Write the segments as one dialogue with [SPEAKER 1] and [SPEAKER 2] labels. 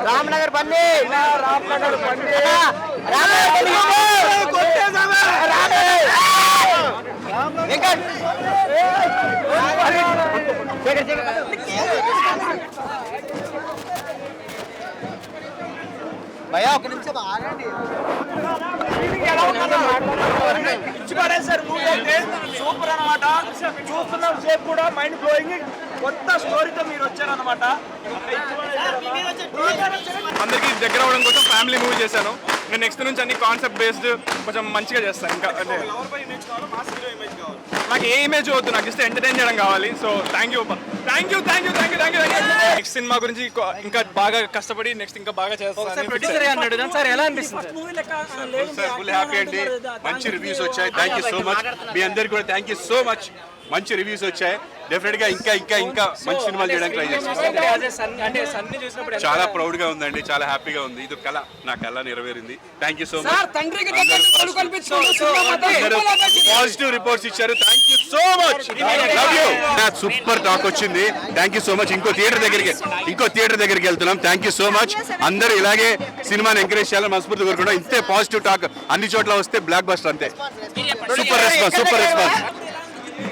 [SPEAKER 1] రామ్నగర్ బండి భయ్యా ఒక నిమిషం ఆగండి.
[SPEAKER 2] సూపర్ అనమాట. చూస్తున్న సేపు కూడా మైండ్ బ్లోయింగ్. కొత్త స్టోరీతో మీరు వచ్చారనమాట.
[SPEAKER 3] అందరికి దగ్గర అవడం కోసం ఫ్యామిలీ మూవీ చేశాను. నేను నెక్స్ట్ నుంచి అన్ని కాన్సెప్ట్ బేస్డ్ కొంచెం మంచిగా చేస్తాను. ఇంకా అంటే నాకు ఏ ఇమేజ్ వద్దు, నాకు జస్ట్ ఎంటర్టైన్ చేయడం కావాలి. So thank you. Next cinema గురించి ఇంకా బాగా కష్టపడి నెక్స్ట్ ఇంకా బాగా చేస్తాను.
[SPEAKER 4] ఫుల్ హ్యాపీ అండి. మంచి రివ్యూస్ వచ్చాయి. Thank you so much. మీ అందరికి కూడా థ్యాంక్ యూ సో మచ్. మంచి రివ్యూస్ వచ్చాయి. డెఫినెట్ గా ఇంకా మంచి సినిమాలు చేయడానికి ట్రై చేస్తాను. చాలా ప్రౌడ్ గా ఉందండి, చాలా హ్యాపీగా ఉంది. ఇది కళ, నా కళ నెరవేరింది. Thank you so much. Positive reports ఇచ్చారు. Thank you so much. Love you. Super talk వచ్చింది. Thank you so much. ఇంకో థియేటర్ దగ్గరికి వెళ్తున్నాం. Thank you so much. అందరూ ఇలాగే సినిమాని ఎంకరేజ్ చేయాలని మనస్ఫూర్తి కోరుకుంటాం. ఇంతే పాజిటివ్ టాక్ అన్ని చోట్ల వస్తే బ్లాక్ బస్టర్ అంతే. Super response.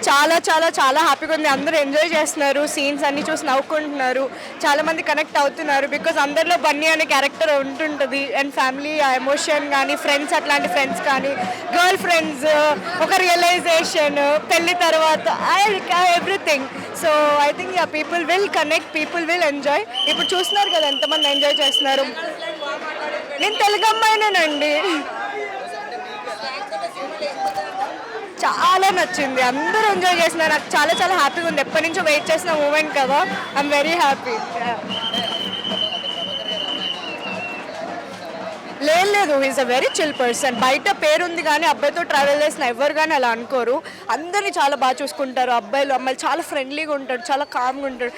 [SPEAKER 5] చాలా చాలా చాలా హ్యాపీగా ఉంది. అందరూ ఎంజాయ్ చేస్తున్నారు. సీన్స్ అన్ని చూసి నవ్వుకుంటున్నారు. చాలా మంది కనెక్ట్ అవుతున్నారు. బికాజ్ అందరిలో బన్నీ అనే క్యారెక్టర్ ఉంటుంటుంది. అండ్ ఫ్యామిలీ ఎమోషన్ కానీ, ఫ్రెండ్స్, అట్లాంటి ఫ్రెండ్స్ కానీ, గర్ల్ ఫ్రెండ్స్, ఒక రియలైజేషన్, పెళ్లి తర్వాత everything. So I think people will connect, people will enjoy. ఇప్పుడు చూస్తున్నారు కదా ఎంతమంది ఎంజాయ్ చేస్తున్నారు. నేను తెలుగు అమ్మాయినేనండి. చాలా నచ్చింది. అందరూ ఎంజాయ్ చేస్తున్నారు. నాకు చాలా చాలా హ్యాపీగా ఉంది. ఎప్పటి నుంచో వెయిట్ చేసిన మూమెంట్ కదా. I'm very happy. లేదు, is a very chill person. బయట పేరుంది కానీ అబ్బాయితో ట్రావెల్ చేసిన ఎవరు కానీ అలా అనుకోరు. అందరినీ చాలా బాగా చూసుకుంటారు. అబ్బాయిలు అమ్మాయిలు చాలా ఫ్రెండ్లీగా ఉంటాడు, చాలా కామ్గా ఉంటాడు.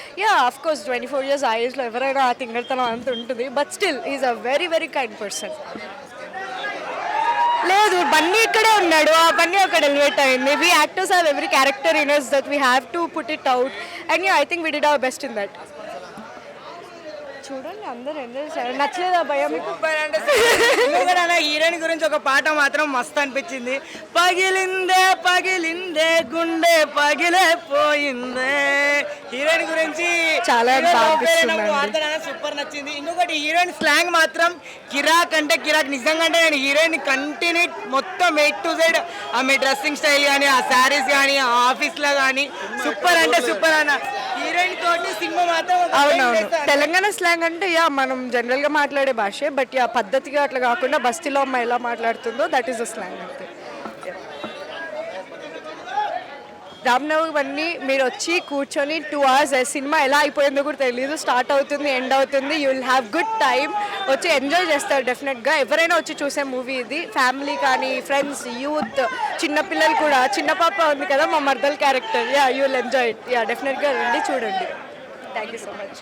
[SPEAKER 5] ఆఫ్ కోర్స్ 24 years ఆ ఏజ్లో ఎవరైనా ఆ తింగర్తనం అంత ఉంటుంది. But still is a very very kind person. లేదు, బన్నీ ఇక్కడే ఉన్నాడు. ఆ బన్నీ అక్కడ ఎలివేట్ అయింది. We actors have every character in us that we have to put it out, and I think we did our best in that. చూడండి అందరూ enjoy చేశారు. నచ్చలేదా భయం మీకు?
[SPEAKER 1] హీరోయిన్ గురించి ఒక పాట మాత్రం మస్తు అనిపించింది. పగిలిందే గుండె పగిలిపోయిందే. హీరోయిన్ గురించి
[SPEAKER 5] చాలా
[SPEAKER 1] సూపర్ నచ్చింది. ఇంకొకటి హీరోయిన్ స్లాంగ్ మాత్రం కిరాక్ అంటే కిరాక్. నిజంగా అంటే నేను హీరోయిన్ కంటిన్యూ మొత్తం A to Z, ఆమె డ్రెస్సింగ్ స్టైల్ కానీ, ఆ శారీస్ కానీ, ఆ ఆఫీస్లో కానీ సూపర్ అంటే సూపర్ అన్న. హీరోయిన్ తోటి సినిమా మాత్రం
[SPEAKER 5] అవునవును. తెలంగాణ స్లాంగ్ అంటే మనం జనరల్గా మాట్లాడే భాషే. బట్ పద్ధతిగా అట్లా కాకుండా బస్తీలో అమ్మ ఎలా మాట్లాడుతుందో దట్ ఈస్ ద స్లాంగ్ అంతే. రామ్నగర్ అన్నీ మీరు వచ్చి కూర్చొని 2 hours సినిమా ఎలా అయిపోయిందో కూడా తెలియదు. స్టార్ట్ అవుతుంది, ఎండ్ అవుతుంది. You will have good time. వచ్చి ఎంజాయ్ చేస్తారు డెఫినెట్గా. ఎవరైనా వచ్చి చూసే మూవీ ఇది. ఫ్యామిలీ కానీ, ఫ్రెండ్స్, యూత్, చిన్నపిల్లలు కూడా. చిన్న పాప ఉంది కదా మా మర్దల్ character. You will enjoy it. డెఫినెట్గా రండి, చూడండి. Thank you so much.